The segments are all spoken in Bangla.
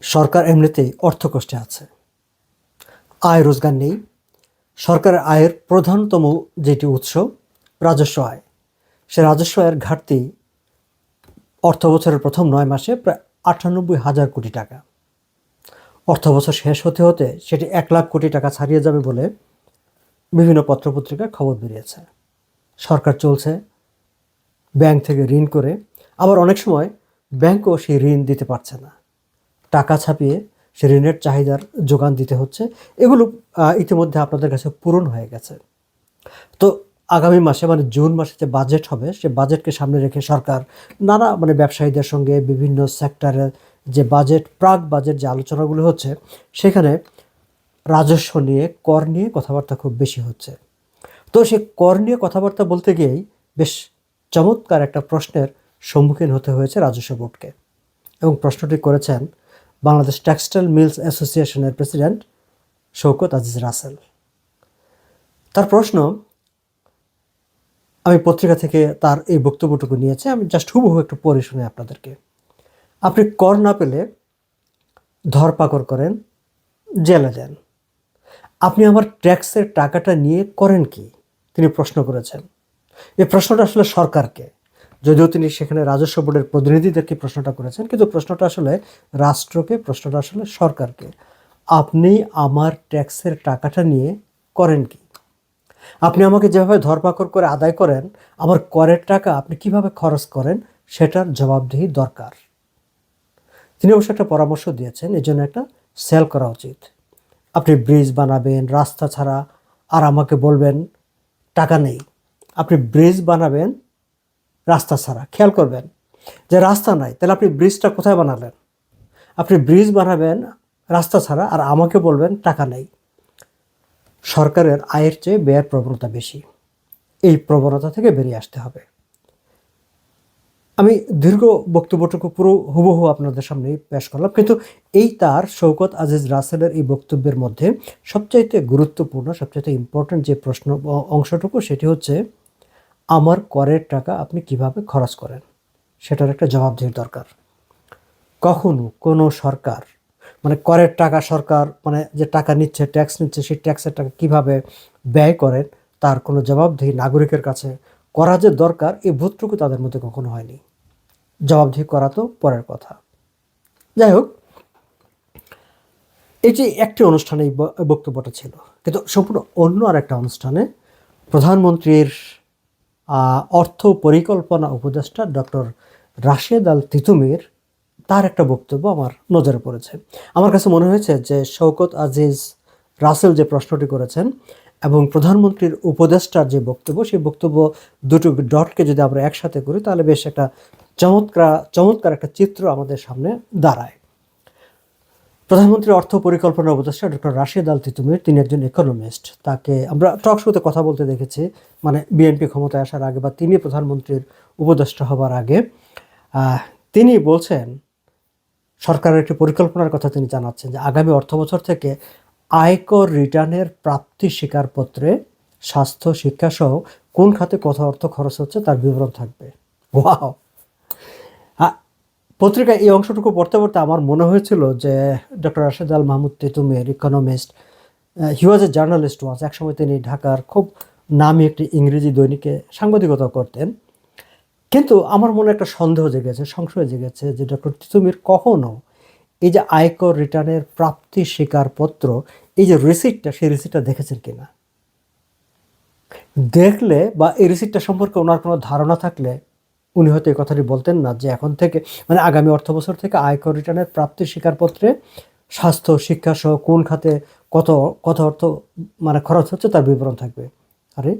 সরকার এমনিতেই অর্থকষ্টে আছে, আয় রোজগার নেই। সরকারের আয়ের প্রধানতম যেটি উৎস রাজস্ব আয়, সে রাজস্ব আয়ের ঘাটতি অর্থ বছরের প্রথম 9 মাসে প্রায় 98,000 কোটি টাকা। অর্থ বছর শেষ হতে হতে সেটি 1 লাখ কোটি টাকা ছাড়িয়ে যাবে বলে বিভিন্ন পত্রপত্রিকায় খবর বেরিয়েছে। সরকার চলছে ব্যাংক থেকে ঋণ করে, আবার অনেক সময় ব্যাংকও সেই ঋণ দিতে পারছে না, টাকা ছাপিয়ে সে ঋণের চাহিদার যোগান দিতে হচ্ছে। এগুলো ইতিমধ্যে আপনাদের কাছে পূরণ হয়ে গেছে। তো আগামী মাসে মানে জুন মাসে যে বাজেট হবে, সে বাজেটকে সামনে রেখে সরকার নানা ব্যবসায়ীদের সঙ্গে বিভিন্ন সেক্টরের যে প্রাক বাজেট যে আলোচনাগুলো হচ্ছে, সেখানে রাজস্ব নিয়ে, কর নিয়ে কথাবার্তা খুব বেশি হচ্ছে। তো সে কর নিয়ে কথাবার্তা বলতে গিয়েই বেশ চমৎকার একটা প্রশ্নের সম্মুখীন হতে হয়েছে রাজস্ব বোর্ডকে। এবং প্রশ্নটি করেছেন বাংলাদেশ টেক্সটাইল মিলস অ্যাসোসিয়েশনের প্রেসিডেন্ট শওকত আজিজ রাসেল। তার প্রশ্ন, আমি পত্রিকা থেকে তার এই বক্তব্যটুকু নিয়েছি, আমি জাস্ট হুবহু একটু পড়ে শুনে আপনাদেরকে। আপনি কর না পেলে ধরপাকড় করেন, জেলে দেন, আপনি আমার ট্যাক্সের টাকাটা নিয়ে করেন কি? তিনি প্রশ্ন করেছেন। এই প্রশ্নটা আসলে সরকারকে, যদিও তিনি সেখানে রাজস্ব বোর্ডের প্রতিনিধিদেরকে প্রশ্নটা করেছেন, কিন্তু প্রশ্নটা আসলে রাষ্ট্রকে, প্রশ্নটা আসলে সরকারকে। আপনি আমার ট্যাক্সের টাকাটা নিয়ে করেন কি? আপনি আমাকে যেভাবে ধরপাকড় করে আদায় করেন, আমার করের টাকা আপনি কিভাবে খরচ করেন, সেটার জবাবদিহি দরকার। তিনি অবশ্য একটা পরামর্শ দিয়েছেন, এই জন্য একটা সেল করা উচিত। আপনি ব্রিজ বানাবেন রাস্তা ছাড়া, আর আমাকে বলবেন টাকা নেই। আপনি ব্রিজ বানাবেন রাস্তা ছাড়া, খেয়াল করবেন যে রাস্তা নাই, তাহলে আপনি ব্রিজটা কোথায় বানালেন? আপনি ব্রিজ বানাবেন রাস্তা ছাড়া, আর আমাকে বলবেন টাকা নেই। সরকারের আয়ের চেয়ে ব্যয়ের প্রবণতা বেশি, এই প্রবণতা থেকে বেরিয়ে আসতে হবে। আমি দীর্ঘ বক্তব্যটুকু পুরো হুবহু আপনাদের সামনে পেশ করলাম, কিন্তু এই তার শওকত আজিজ রাসেলের এই বক্তব্যের মধ্যে সবচাইতে গুরুত্বপূর্ণ, সবচাইতে ইম্পর্ট্যান্ট যে প্রশ্ন অংশটুকু, সেটি হচ্ছে আমার করের টাকা আপনি কিভাবে খরচ করেন, সেটার একটা জবাবদিহির দরকার। কখনো কোনো সরকার করের টাকা, সরকার যে টাকা নিচ্ছে, ট্যাক্স নিচ্ছে, সেই ট্যাক্সের টাকা কিভাবে ব্যয় করেন তার কোনো জবাবদিহি নাগরিকের কাছে করা যে দরকার, এই বোধটুকু তাদের মধ্যে কখনো হয়নি। জবাবদিহি করা তো পরের কথা। যাই হোক, এই যে একটি অনুষ্ঠানে এই বক্তব্যটা ছিল, কিন্তু সম্পূর্ণ অন্য আর একটা অনুষ্ঠানে প্রধানমন্ত্রীর অর্থ পরিকল্পনা উপদেষ্টা ডক্টর রাশেদ আল তিতুমির, তার একটা বক্তব্য আমার নজরে পড়েছে। আমার কাছে মনে হয়েছে যে শওকত আজিজ রাসেল যে প্রশ্নটি করেছেন এবং প্রধানমন্ত্রীর উপদেষ্টার যে বক্তব্য, সেই বক্তব্য দুটো ডটকে যদি আমরা একসাথে করি, তাহলে বেশ একটা চমৎকার একটা চিত্র আমাদের সামনে দাঁড়ায়। প্রধানমন্ত্রীর অর্থ পরিকল্পনা উপদেষ্টা ডক্টর রাশেদ আল তিতুমির, তিনি একজন ইকোনমিস্ট। তাকে আমরা টক শোতে কথা বলতে দেখেছি, বিএনপি ক্ষমতায় আসার আগে বা তিনি প্রধানমন্ত্রীর উপদেষ্টা হবার আগে। তিনি বলছেন, সরকারের একটি পরিকল্পনার কথা তিনি জানাচ্ছেন যে আগামী অর্থবছর থেকে আয়কর রিটার্নের প্রাপ্তি স্বীকারপত্রে স্বাস্থ্য, শিক্ষা সহ কোন খাতে কত অর্থ খরচ হচ্ছে তার বিবরণ থাকবে। ওয়াও! পত্রিকায় এই অংশটুকু পড়তে পড়তে আমার মনে হয়েছিল যে doctor Rashed Al Mahmud Titumir, economist, he was a journalist once. একসময় তিনি ঢাকার খুব নামী একটি ইংরেজি দৈনিকে সাংবাদিকতা করতেন। কিন্তু আমার মনে একটা সন্দেহ জেগেছে, সংশয় জেগেছে যে ডক্টর তিতুমির কখনো এই যে আয়কর রিটার্নের প্রাপ্তি স্বীকারপত্র, এই যে রিসিপ্টটা, সেই রিসিপ্টটা দেখেছেন কিনা। দেখলে বা এই রিসিপ্টটা সম্পর্কে ওনার কোনো ধারণা থাকলে উনি হয়তো এই কথাটি বলতেন না যে এখন থেকে আগামী অর্থবছর থেকে আয়কর রিটার্নের প্রাপ্তি স্বীকারপত্রে স্বাস্থ্য, শিক্ষা সহ কোন খাতে কত কত অর্থ খরচ হচ্ছে তার বিবরণ থাকবে। আরে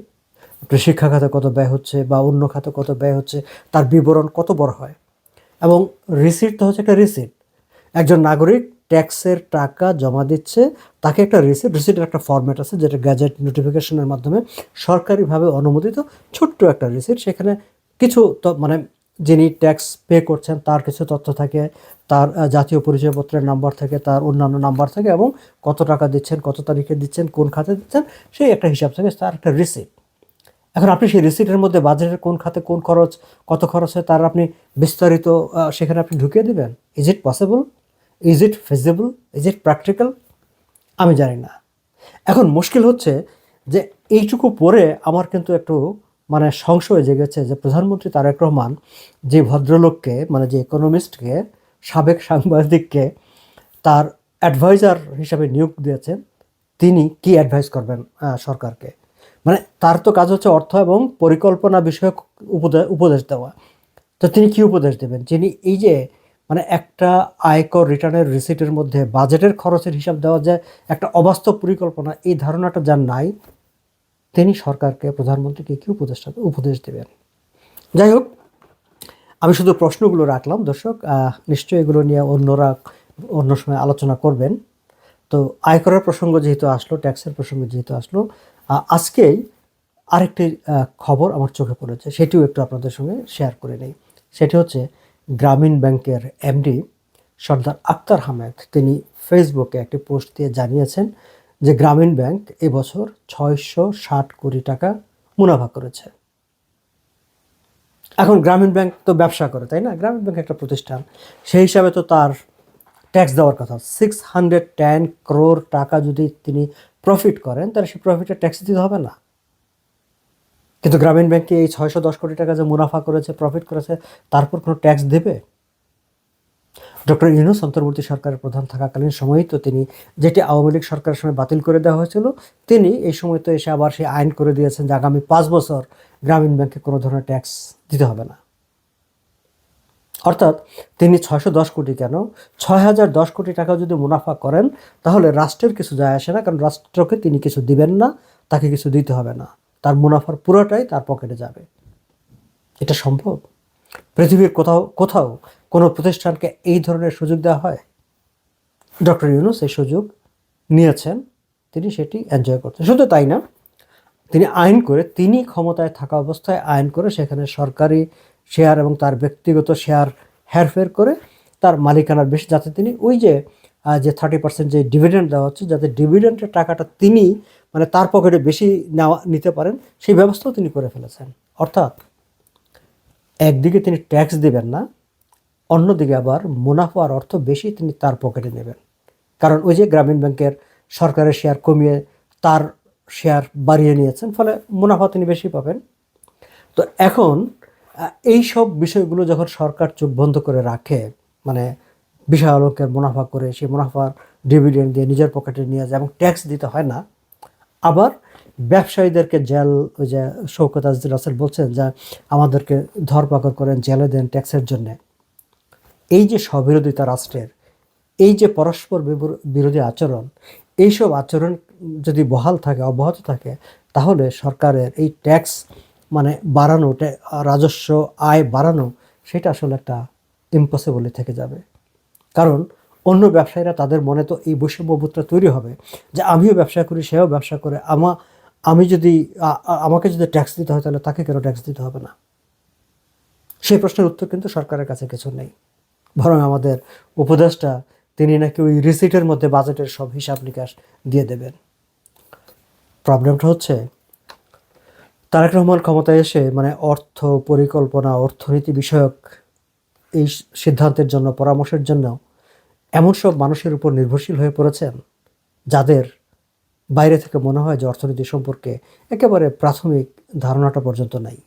আপনি শিক্ষা খাতে কত ব্যয় হচ্ছে বা অন্য খাতে কত ব্যয় হচ্ছে, তার বিবরণ কত বড় হয়। এবং রিসিপ্ট তো হচ্ছে একটা রিসিপ্ট। একজন নাগরিক ট্যাক্সের টাকা জমা দিচ্ছে, তাকে একটা রিসিপ্টের একটা ফরম্যাট আছে, যেটা গ্যাজেট নোটিফিকেশনের মাধ্যমে সরকারিভাবে অনুমোদিত ছোট্ট একটা রিসিপ্ট। সেখানে কিছু যিনি ট্যাক্স পে করছেন তার কিছু তথ্য থাকে, তার জাতীয় পরিচয়পত্রের নাম্বার থাকে, তার অন্যান্য নাম্বার থাকে, এবং কত টাকা দিচ্ছেন, কত তারিখে দিচ্ছেন, কোন খাতে দিচ্ছেন, সেই একটা হিসাব থাকে, তার একটা রিসিপ্ট। এখন আপনি সেই রিসিপ্টের মধ্যে বাজেটের কোন খাতে কোন খরচ, কত খরচ হয়, তার আপনি বিস্তারিত সেখানে আপনি ঢুকিয়ে দেবেন। Is it possible? Is it feasible, is it practical, আমি জানি না। এখন মুশকিল হচ্ছে যে এইটুকু পরে আমার কিন্তু একটু মানে সংশয় জেগেছে যে প্রধানমন্ত্রী তারেক রহমান যে ভদ্রলোককে মানে যে ইকোনমিস্টকে, সাবেক সাংবাদিককে তার অ্যাডভাইজার হিসাবে নিয়োগ দিয়েছেন, তিনি কি অ্যাডভাইস করবেন সরকারকে? মানে তার তো কাজ হচ্ছে অর্থ এবং পরিকল্পনা বিষয়ক উপদেশ দেওয়া। তো তিনি কি উপদেশ দেবেন? যিনি এই যে মানে একটা আয়কর রিটার্নের রিসিটের মধ্যে বাজেটের খরচের হিসাব দেওয়া যায় একটা অবাস্তব পরিকল্পনা, এই ধারণাটা যার নাই, তিনি সরকারকে, প্রধানমন্ত্রীকে কি উপদেশ দেবেন? যাই হোক, আমি শুধু প্রশ্নগুলো রাখলাম দর্শক, নিশ্চয়ই এগুলো নিয়ে অন্যরা অন্য সময় আলোচনা করবেন। তো আয়করের প্রসঙ্গ যেহেতু আসলো, ট্যাক্সের প্রসঙ্গ যেহেতু আসলো, আজকেই আরেকটি খবর আমার চোখে পড়েছে, সেটিও একটু আপনাদের সঙ্গে শেয়ার করে নেই। সেটি হচ্ছে গ্রামীণ ব্যাংকের এমডি সর্দার আক্তার আহমেদ, তিনি ফেসবুকে একটি পোস্ট দিয়ে জানিয়েছেন যে গ্রামীণ ব্যাংক এবছর 660 কোটি টাকা মুনাফা করেছে। এখন গ্রামীণ ব্যাংক তো ব্যবসা করে, তাই না? গ্রামীণ ব্যাংক একটা প্রতিষ্ঠান, সেই হিসাবে তো তার ট্যাক্স দেওয়ার কথা। 610 crore টাকা যদি তিনি প্রফিট করেন, তাহলে সেই প্রফিটের ট্যাক্স দিতে হবে না? কিন্তু গ্রামীণ ব্যাংকে এই 610 কোটি টাকা যে মুনাফা করেছে, প্রফিট করেছে, তারপর কোনো ট্যাক্স দেবে? ডক্টর ইউনূস অন্তর্বর্তী সরকারের প্রধান থাকাকালীন সময়ই তো তিনি, যেটি আওয়ামী লীগ সরকারের সময় বাতিল করে দেওয়া হয়েছিল, তিনি এই সময় তো এসে আবার সেই আইন করে দিয়েছেন যে আগামী 5 বছর গ্রামীণ ব্যাংকে কোনো ধরনের ট্যাক্স দিতে হবে না। অর্থাৎ তিনি 610 কোটি কেন, 6010 কোটি টাকা যদি মুনাফা করেন, তাহলে রাষ্ট্রের কিছু যায় আসে না, কারণ রাষ্ট্রকে তিনি কিছু দিবেন না, তাকে কিছু দিতে হবে না, তার মুনাফার পুরোটাই তার পকেটে যাবে। এটা সম্ভব? পৃথিবীর কোথাও কোথাও কোনো প্রতিষ্ঠানকে এই ধরনের সুযোগ দেওয়া হয়? ডক্টর ইউনূস এই সুযোগ নিয়েছেন, তিনি সেটি এনজয় করতেন। শুধু তাই না, তিনি আইন করে, তিনি ক্ষমতায় থাকা অবস্থায় আইন করে সেখানে সরকারি শেয়ার এবং তার ব্যক্তিগত শেয়ার হেরফের করে তার মালিকানার বেশি, যাতে তিনি ওই যে 30% যে ডিভিডেন্ড দেওয়া হচ্ছে, যাতে ডিভিডেন্ডের টাকাটা তিনি মানে তার পকেটে বেশি নিতে পারেন, সেই ব্যবস্থাও তিনি করে ফেলেছেন। অর্থাৎ একদিকে তিনি ট্যাক্স দিবেন না, অন্যদিকে আবার মুনাফা আর অর্থ বেশি তিনি তার পকেটে নেবেন। কারণ ওই যে গ্রামীণ ব্যাংকের সরকারের শেয়ার কমিয়ে তার শেয়ার বাড়িয়ে নিয়েছেন, ফলে মুনাফা তিনি বেশি পাবেন। তো এখন এই সব বিষয়গুলো যখন সরকার চোখ বন্ধ করে রাখে, মানে বিশাল অঙ্কের মুনাফা করে সেই মুনাফার ডিভিডেন্ড দিয়ে নিজের পকেটে নিয়ে যায় এবং ট্যাক্স দিতে হয় না, আবার ব্যবসায়ীদেরকে জেল, ওই যে শওকত রাসেল বলছেন যে আমাদেরকে ধরপাকড় করেন, জেলে দেন ট্যাক্সের জন্যে। এই যে স্ববিরোধিতা রাষ্ট্রের, এই যে পরস্পর বিরোধী আচরণ, এইসব আচরণ যদি বহাল থাকে, অব্যাহত থাকে, তাহলে সরকারের এই ট্যাক্স মানে বাড়ানো, রাজস্ব আয় বাড়ানো, সেটা আসলে একটা ইম্পসিবলই থেকে যাবে। কারণ অন্য ব্যবসায়ীরা, তাদের মনে তো এই বৈষম্যবোধটা তৈরি হবে যে আমিও ব্যবসা করি, সেও ব্যবসা করে, আমি যদি আমাকে যদি ট্যাক্স দিতে হয়, তাহলে তাকে কেন ট্যাক্স দিতে হবে না? সেই প্রশ্নের উত্তর কিন্তু সরকারের কাছে কিছু নেই। বরং আমাদের উপদেষ্টা, তিনি নাকি ওই রিসিটের মধ্যে বাজেটের সব হিসাব নিকাশ দিয়ে দেবেন। প্রবলেমটা হচ্ছে তারেক রহমান ক্ষমতায় এসে মানে অর্থ পরিকল্পনা, অর্থনীতি বিষয়ক এই সিদ্ধান্তের জন্য, পরামর্শের জন্য এমন সব মানুষের উপর নির্ভরশীল হয়ে পড়েছেন, যাদের বাইরে থেকে মনে হয় যে অর্থনীতি সম্পর্কে একেবারে প্রাথমিক ধারণাটা পর্যন্ত নাই।